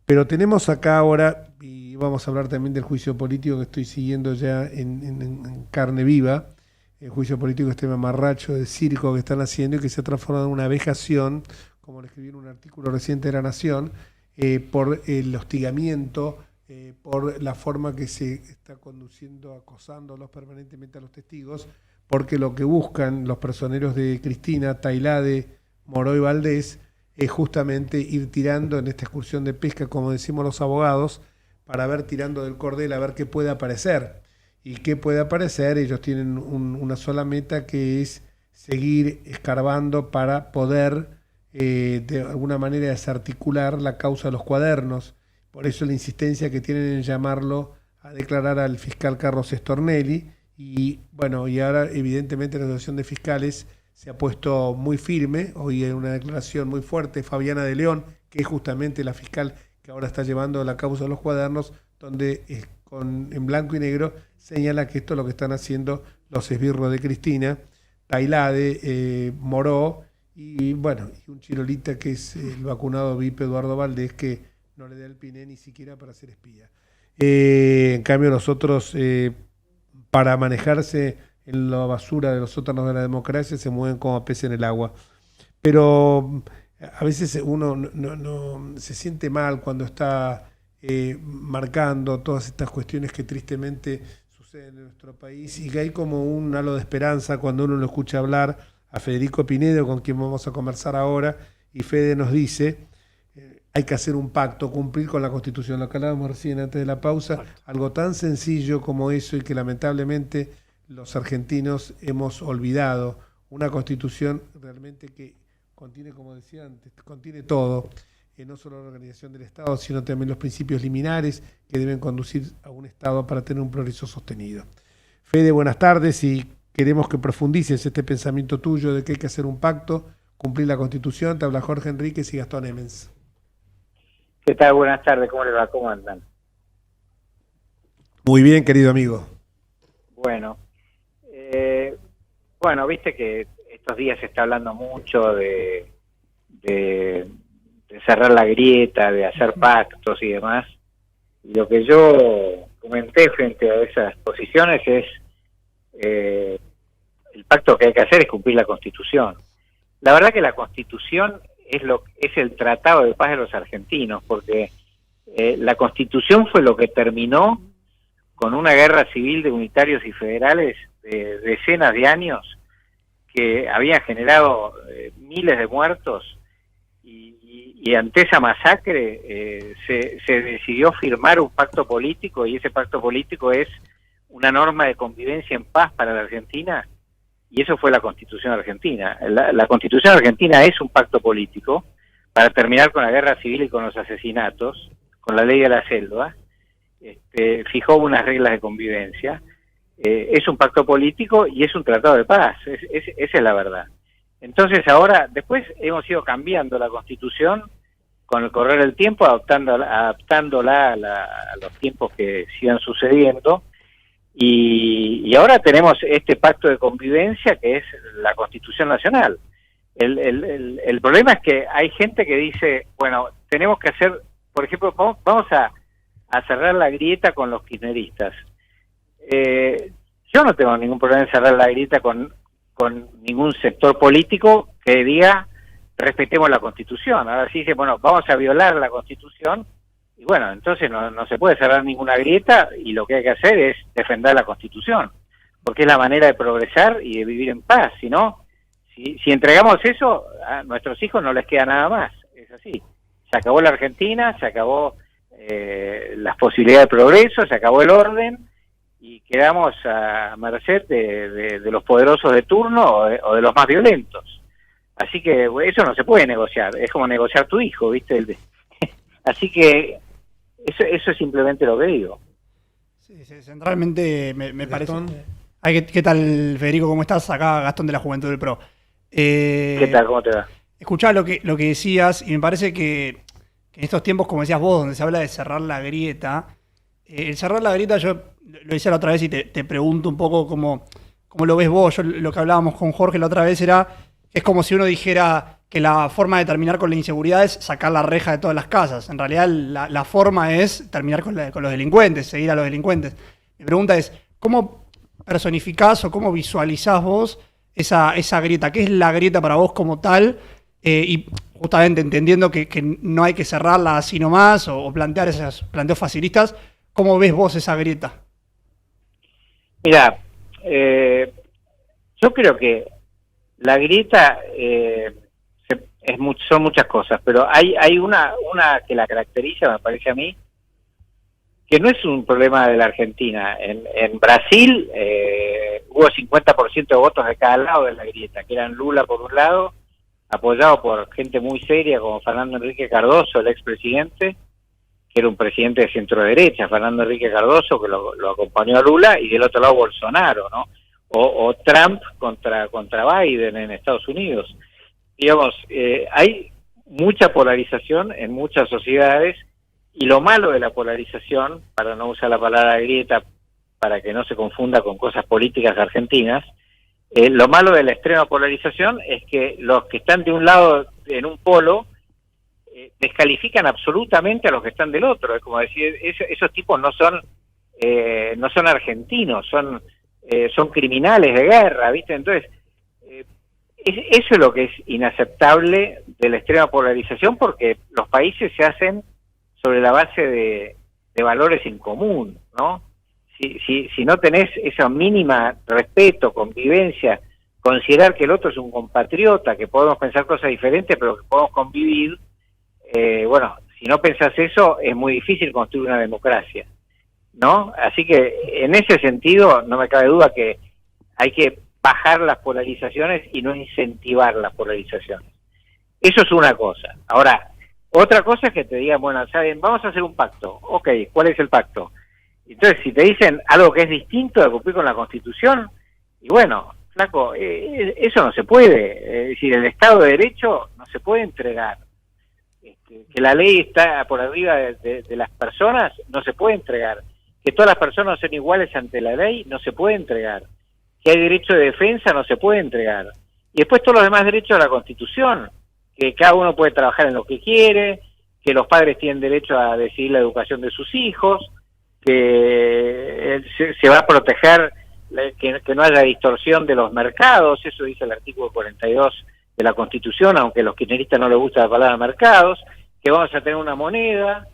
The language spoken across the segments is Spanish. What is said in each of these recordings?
Pero tenemos acá ahora, y vamos a hablar también del juicio político que estoy siguiendo ya en carne viva, el juicio político, este mamarracho de circo que están haciendo y que se ha transformado en una vejación, como lo escribí en un artículo reciente de La Nación, por el hostigamiento, por la forma que se está conduciendo, acosándolos permanentemente a los testigos, porque lo que buscan los personeros de Cristina, Tailade, Moró y Valdés, es justamente ir tirando en esta excursión de pesca, como decimos los abogados, para ver tirando del cordel a ver qué puede aparecer. ¿Y qué puede aparecer? Ellos tienen una sola meta, que es seguir escarbando para poder de alguna manera desarticular la causa de los cuadernos. Por eso la insistencia que tienen en llamarlo a declarar al fiscal Carlos Stornelli. Y bueno, y ahora evidentemente la Asociación de Fiscales se ha puesto muy firme. Hoy hay una declaración muy fuerte, Fabiana de León, que es justamente la fiscal que ahora está llevando la causa de los cuadernos, donde en blanco y negro señala que esto es lo que están haciendo los esbirros de Cristina, Tailade, Moró y bueno, y un chirolita que es el vacunado VIP Eduardo Valdés, que no le da el piné ni siquiera para ser espía. En cambio nosotros, para manejarse en la basura de los sótanos de la democracia, se mueven como peces en el agua. Pero a veces uno no se siente mal cuando está marcando todas estas cuestiones que tristemente suceden en nuestro país, y que hay como un halo de esperanza cuando uno lo escucha hablar a Federico Pinedo, con quien vamos a conversar ahora, y Fede nos dice, hay que hacer un pacto, cumplir con la Constitución, lo que hablábamos recién antes de la pausa, algo tan sencillo como eso, y que lamentablemente los argentinos hemos olvidado, una Constitución realmente que contiene, como decía antes, contiene todo, no solo la organización del Estado, sino también los principios liminares que deben conducir a un Estado para tener un progreso sostenido. Fede, buenas tardes, y queremos que profundices este pensamiento tuyo de que hay que hacer un pacto, cumplir la Constitución. Te habla Jorge Enríquez y Gastón Emens. ¿Qué tal? Buenas tardes, ¿cómo le va? ¿Cómo andan? Muy bien, querido amigo. Bueno, viste que estos días se está hablando mucho de cerrar la grieta, de hacer pactos y demás. Y lo que yo comenté frente a esas posiciones es el pacto que hay que hacer es cumplir la Constitución. La verdad que la Constitución es el tratado de paz de los argentinos, porque la Constitución fue lo que terminó con una guerra civil de unitarios y federales de decenas de años que había generado miles de muertos, y ante esa masacre se decidió firmar un pacto político, y ese pacto político es una norma de convivencia en paz para la Argentina, y eso fue la Constitución Argentina. La Constitución Argentina es un pacto político para terminar con la guerra civil y con los asesinatos, con la ley de la selva. Fijó unas reglas de convivencia, es un pacto político y es un tratado de paz, esa es la verdad. Entonces ahora, después hemos ido cambiando la Constitución con el correr del tiempo, adaptándola a los tiempos que sigan sucediendo, y ahora tenemos este pacto de convivencia que es la Constitución Nacional. El problema es que hay gente que dice, bueno, tenemos que hacer, por ejemplo, vamos a cerrar la grieta con los kirchneristas. Yo no tengo ningún problema en cerrar la grieta con ningún sector político que diga respetemos la Constitución. Ahora sí dice, bueno, vamos a violar la Constitución, y bueno, entonces no se puede cerrar ninguna grieta, y lo que hay que hacer es defender la Constitución, porque es la manera de progresar y de vivir en paz. Si no, si entregamos eso, a nuestros hijos no les queda nada más. Es así. Se acabó la Argentina, se acabó las posibilidades de progreso, se acabó el orden, y quedamos a merced de los poderosos de turno o de los más violentos. Así que eso no se puede negociar, es como negociar tu hijo, ¿viste? Así que eso es simplemente lo que digo. Sí, centralmente me parece... ¿Qué tal, Federico? ¿Cómo estás? Acá Gastón de la Juventud del PRO. ¿Qué tal? ¿Cómo te va? Escuchaba lo que decías, y me parece que en estos tiempos, como decías vos, donde se habla de cerrar la grieta, el cerrar la grieta, yo lo decía la otra vez y te pregunto un poco cómo lo ves vos. Yo lo que hablábamos con Jorge la otra vez era es como si uno dijera que la forma de terminar con la inseguridad es sacar la reja de todas las casas. En realidad la forma es terminar con los delincuentes, seguir a los delincuentes. Mi pregunta es, ¿cómo personificás o cómo visualizás vos esa grieta? ¿Qué es la grieta para vos como tal? Y justamente entendiendo que no hay que cerrarla así nomás o plantear esos planteos facilistas, ¿cómo ves vos esa grieta? Mira, yo creo que la grieta son muchas cosas, pero hay una que la caracteriza, me parece a mí, que no es un problema de la Argentina. En Brasil hubo 50% de votos de cada lado de la grieta, que eran Lula por un lado, apoyado por gente muy seria como Fernando Henrique Cardoso, el expresidente, que era un presidente de centro derecha, Fernando Henrique Cardoso, que lo acompañó a Lula, y del otro lado Bolsonaro, ¿no? O Trump contra Biden en Estados Unidos. Digamos, hay mucha polarización en muchas sociedades, y lo malo de la polarización, para no usar la palabra grieta, para que no se confunda con cosas políticas argentinas, lo malo de la extrema polarización es que los que están de un lado en un polo descalifican absolutamente a los que están del otro. Es como decir, esos tipos no son argentinos, son criminales de guerra, ¿viste? Entonces, eso es lo que es inaceptable de la extrema polarización, porque los países se hacen sobre la base de valores en común, ¿no? Si no tenés esa mínima respeto, convivencia, considerar que el otro es un compatriota, que podemos pensar cosas diferentes, pero que podemos convivir, bueno, si no pensás eso, es muy difícil construir una democracia, ¿no? Así que, en ese sentido, no me cabe duda que hay que bajar las polarizaciones y no incentivar las polarizaciones. Eso es una cosa. Ahora, otra cosa es que te digan, bueno, ¿saben? Vamos a hacer un pacto. Ok, ¿cuál es el pacto? Entonces, si te dicen algo que es distinto de cumplir con la Constitución, y bueno, flaco, eso no se puede. Es decir, el Estado de Derecho no se puede entregar. Que la ley está por arriba de las personas, no se puede entregar. Que todas las personas son iguales ante la ley, no se puede entregar. Que hay derecho de defensa, no se puede entregar. Y después todos los demás derechos de la Constitución, que cada uno puede trabajar en lo que quiere, que los padres tienen derecho a decidir la educación de sus hijos, que se va a proteger que no haya distorsión de los mercados, eso dice el artículo 42 de la Constitución, aunque a los kirchneristas no les gusta la palabra mercados, que vamos a tener una moneda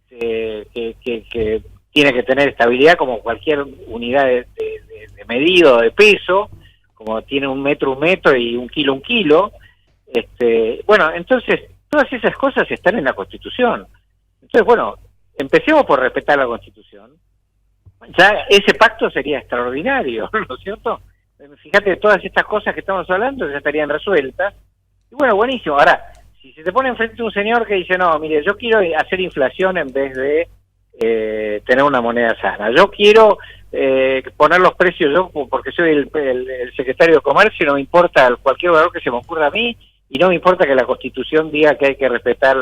que tiene que tener estabilidad como cualquier unidad de medido, de peso, como tiene un metro y un kilo. Bueno, entonces, todas esas cosas están en la Constitución. Entonces, bueno, empecemos por respetar la Constitución. Ya ese pacto sería extraordinario, ¿no es cierto? Fíjate, todas estas cosas que estamos hablando ya estarían resueltas. Y bueno, buenísimo. Ahora, si se te pone enfrente un señor que dice, no, mire, yo quiero hacer inflación en vez de tener una moneda sana. Yo quiero poner los precios, yo porque soy el secretario de Comercio, no me importa cualquier valor que se me ocurra a mí, y no me importa que la Constitución diga que hay que respetar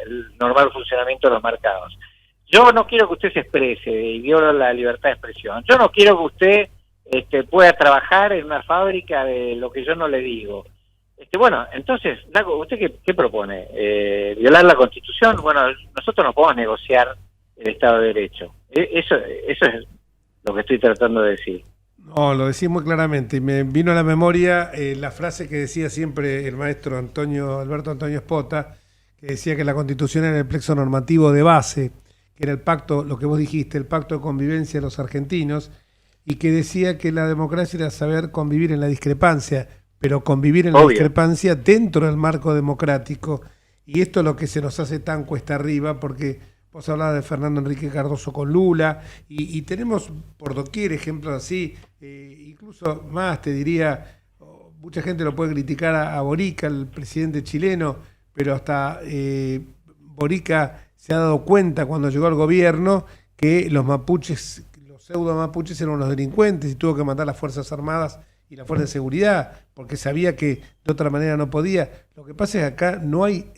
el normal funcionamiento de los mercados. Yo no quiero que usted se exprese y viole la libertad de expresión. Yo no quiero que usted pueda trabajar en una fábrica de lo que yo no le digo. Bueno, entonces, ¿usted qué propone? ¿Violar la Constitución? Bueno, nosotros no podemos negociar el Estado de Derecho. Eso es lo que estoy tratando de decir. No, lo decís muy claramente. Y me vino a la memoria la frase que decía siempre el maestro Alberto Antonio Espota, que decía que la Constitución era el plexo normativo de base, que era el pacto, lo que vos dijiste, el pacto de convivencia de los argentinos, y que decía que la democracia era saber convivir en la discrepancia, pero convivir en la discrepancia dentro del marco democrático. Y esto es lo que se nos hace tan cuesta arriba, porque vos hablabas de Fernando Henrique Cardoso con Lula, y tenemos por doquier ejemplos así, incluso más te diría, mucha gente lo puede criticar a Borica, el presidente chileno, pero hasta Borica se ha dado cuenta cuando llegó al gobierno que los mapuches, los pseudo mapuches eran unos delincuentes, y tuvo que mandar las Fuerzas Armadas y la Fuerza de Seguridad, porque sabía que de otra manera no podía. Lo que pasa es que acá no hay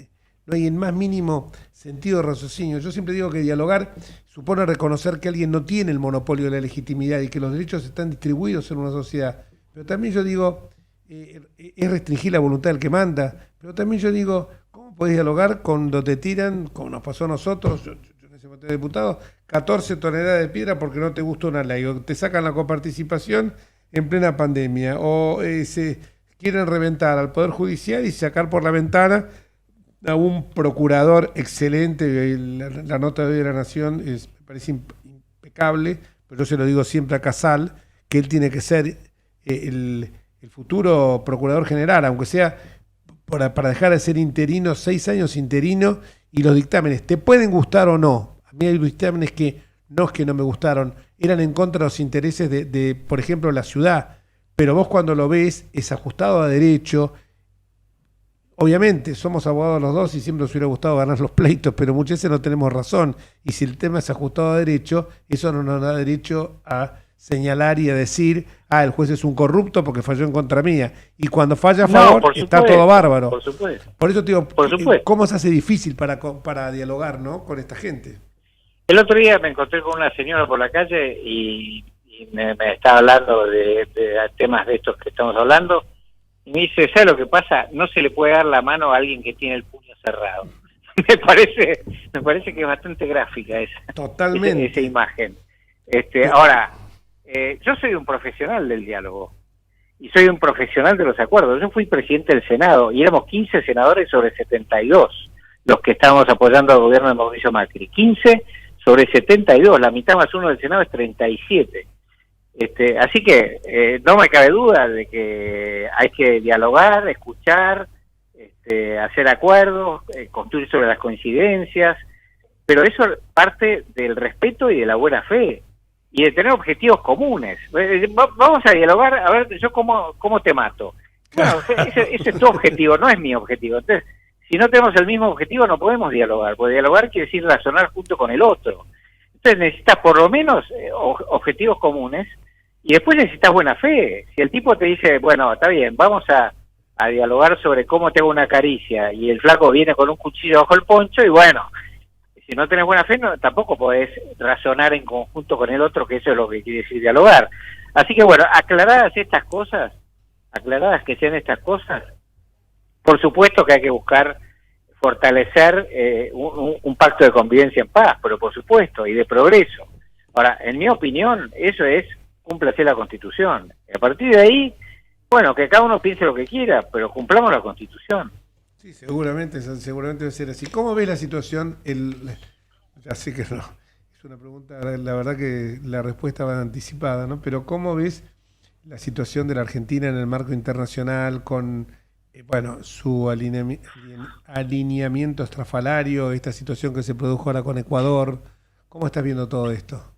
el más mínimo sentido de raciocinio. Yo siempre digo que dialogar supone reconocer que alguien no tiene el monopolio de la legitimidad y que los derechos están distribuidos en una sociedad. Pero también yo digo, es restringir la voluntad del que manda. Pero también yo digo, ¿cómo podés dialogar cuando te tiran, como nos pasó a nosotros, yo en ese momento de diputado, 14 toneladas de piedra porque no te gusta una ley, o te sacan la coparticipación en plena pandemia, o se quieren reventar al Poder Judicial y sacar por la ventana a un procurador excelente? La nota de hoy de La Nación me parece impecable, pero yo se lo digo siempre a Casal, que él tiene que ser el futuro procurador general, aunque sea para dejar de ser interino, 6 años interino, y los dictámenes te pueden gustar o no. A mí hay dictámenes que no es que no me gustaron, eran en contra de los intereses de por ejemplo, la ciudad, pero vos cuando lo ves es ajustado a derecho. Obviamente, somos abogados los dos y siempre nos hubiera gustado ganar los pleitos, pero muchas veces no tenemos razón. Y si el tema es ajustado a derecho, eso no nos da derecho a señalar y a decir, el juez es un corrupto porque falló en contra mía. Y cuando falla a favor, está todo bárbaro. Por supuesto. Por eso te digo, ¿cómo se hace difícil para dialogar, ¿no?, con esta gente? El otro día me encontré con una señora por la calle y me estaba hablando de temas de estos que estamos hablando. Y me dice, ¿sabe lo que pasa? No se le puede dar la mano a alguien que tiene el puño cerrado. me parece que es bastante gráfica esa imagen. Ahora, yo soy un profesional del diálogo y soy un profesional de los acuerdos. Yo fui presidente del Senado y éramos 15 senadores sobre 72 los que estábamos apoyando al gobierno de Mauricio Macri. 15 sobre 72, la mitad más uno del Senado es 37. Así que no me cabe duda de que hay que dialogar, escuchar, hacer acuerdos, construir sobre las coincidencias, pero eso parte del respeto y de la buena fe y de tener objetivos comunes. Vamos a dialogar, a ver, yo cómo te mato. Bueno, ese es tu objetivo, no es mi objetivo. Entonces, si no tenemos el mismo objetivo no podemos dialogar, porque dialogar quiere decir razonar junto con el otro. Entonces necesitas por lo menos objetivos comunes. Y después necesitas buena fe. Si el tipo te dice, bueno, está bien, vamos a dialogar sobre cómo te hago una caricia, y el flaco viene con un cuchillo bajo el poncho, y bueno, si no tenés buena fe, tampoco podés razonar en conjunto con el otro, que eso es lo que quiere decir dialogar. Así que bueno, aclaradas que sean estas cosas, por supuesto que hay que buscar fortalecer un pacto de convivencia en paz, pero por supuesto, y de progreso. Ahora, en mi opinión, eso es cúmplase la Constitución. Y a partir de ahí, bueno, que cada uno piense lo que quiera, pero cumplamos la Constitución. Sí, seguramente va a ser así. ¿Cómo ves la situación? Ya sé que no, es una pregunta, la verdad que la respuesta va anticipada, ¿no? Pero ¿cómo ves la situación de la Argentina en el marco internacional con, su alineamiento estrafalario, esta situación que se produjo ahora con Ecuador? ¿Cómo estás viendo todo esto?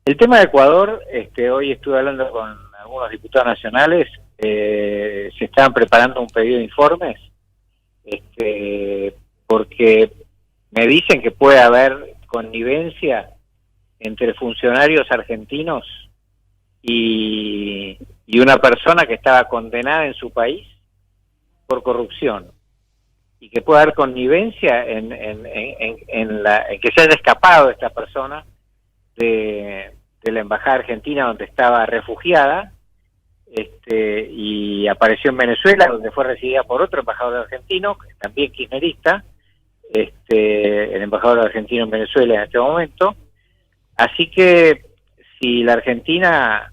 El tema de Ecuador, hoy estuve hablando con algunos diputados nacionales, se estaban preparando un pedido de informes, porque me dicen que puede haber connivencia entre funcionarios argentinos y una persona que estaba condenada en su país por corrupción, y que puede haber connivencia en que se haya escapado esta persona de la embajada argentina donde estaba refugiada, y apareció en Venezuela, donde fue recibida por otro embajador argentino, también kirchnerista, el embajador argentino en Venezuela en este momento. Así que si la Argentina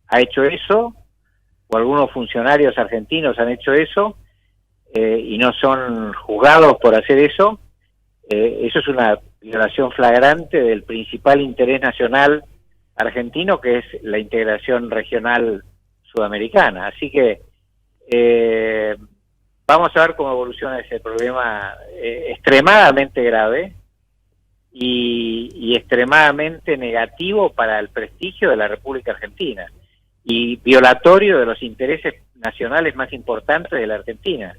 ha hecho eso, o algunos funcionarios argentinos han hecho eso, y no son juzgados por hacer eso, eso es una violación flagrante del principal interés nacional argentino, que es la integración regional sudamericana. Así que vamos a ver cómo evoluciona ese problema extremadamente grave y extremadamente negativo para el prestigio de la República Argentina y violatorio de los intereses nacionales más importantes de la Argentina,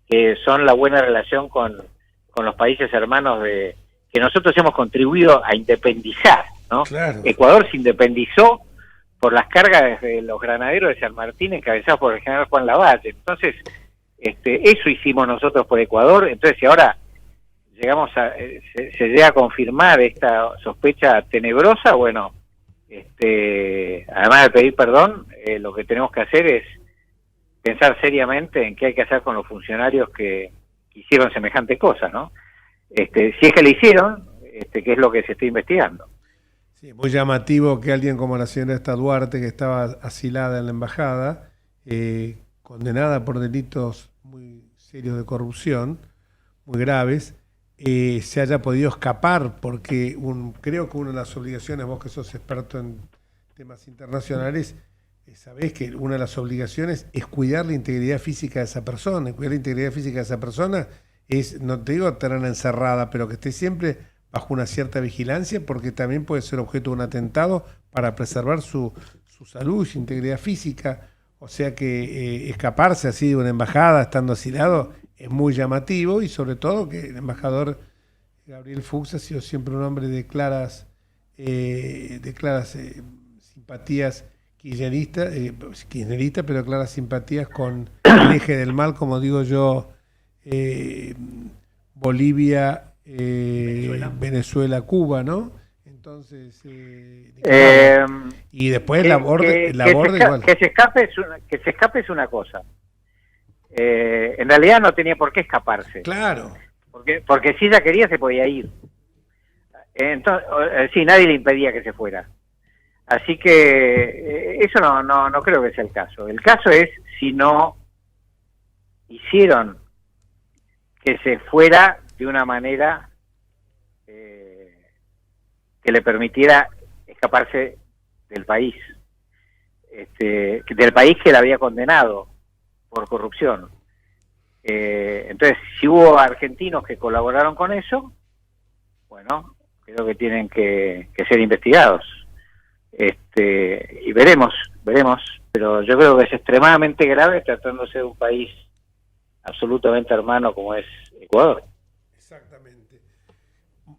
que son la buena relación con los países hermanos que nosotros hemos contribuido a independizar, ¿no? Claro. Ecuador se independizó por las cargas de los granaderos de San Martín encabezados por el general Juan Lavalle. Entonces, eso hicimos nosotros por Ecuador. Entonces, si ahora se llega a confirmar esta sospecha tenebrosa, bueno, además de pedir perdón, lo que tenemos que hacer es pensar seriamente en qué hay que hacer con los funcionarios que hicieron semejante cosa, ¿no? Si es que le hicieron, que es lo que se está investigando. Sí, muy llamativo que alguien como la señora esta Duarte, que estaba asilada en la embajada, condenada por delitos muy serios de corrupción, muy graves, se haya podido escapar, porque creo que una de las obligaciones, vos que sos experto en temas internacionales, sabés que una de las obligaciones es cuidar la integridad física de esa persona. Y cuidar la integridad física de esa persona es, no te digo tenerla encerrada, pero que esté siempre bajo una cierta vigilancia, porque también puede ser objeto de un atentado para preservar su salud, su integridad física. O sea que escaparse así de una embajada estando asilado es muy llamativo, y sobre todo que el embajador Gabriel Fuchs ha sido siempre un hombre de claras simpatías kirchnerista, pero claras simpatías con el eje del mal, como digo yo, Bolivia, Venezuela, Cuba, ¿no? Entonces, y después igual. Que se escape es una cosa. En realidad no tenía por qué escaparse. Claro. Porque si ella quería se podía ir. Entonces, sí, nadie le impedía que se fuera. Así que eso no creo que sea el caso. El caso es si no hicieron que se fuera de una manera que le permitiera escaparse del país, del país que la había condenado por corrupción. Entonces, si hubo argentinos que colaboraron con eso, bueno, creo que tienen que ser investigados. Y veremos, pero yo creo que es extremadamente grave tratándose de un país absolutamente hermano como es Ecuador. Exactamente.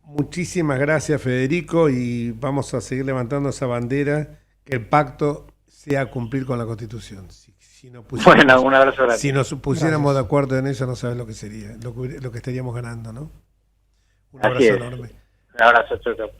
Muchísimas gracias, Federico, y vamos a seguir levantando esa bandera, que el pacto sea cumplir con la Constitución. Bueno, un abrazo grande. Si nos pusiéramos de acuerdo en eso, no sabes lo que sería, lo que estaríamos ganando, ¿no? Un abrazo enorme. Un abrazo, chau.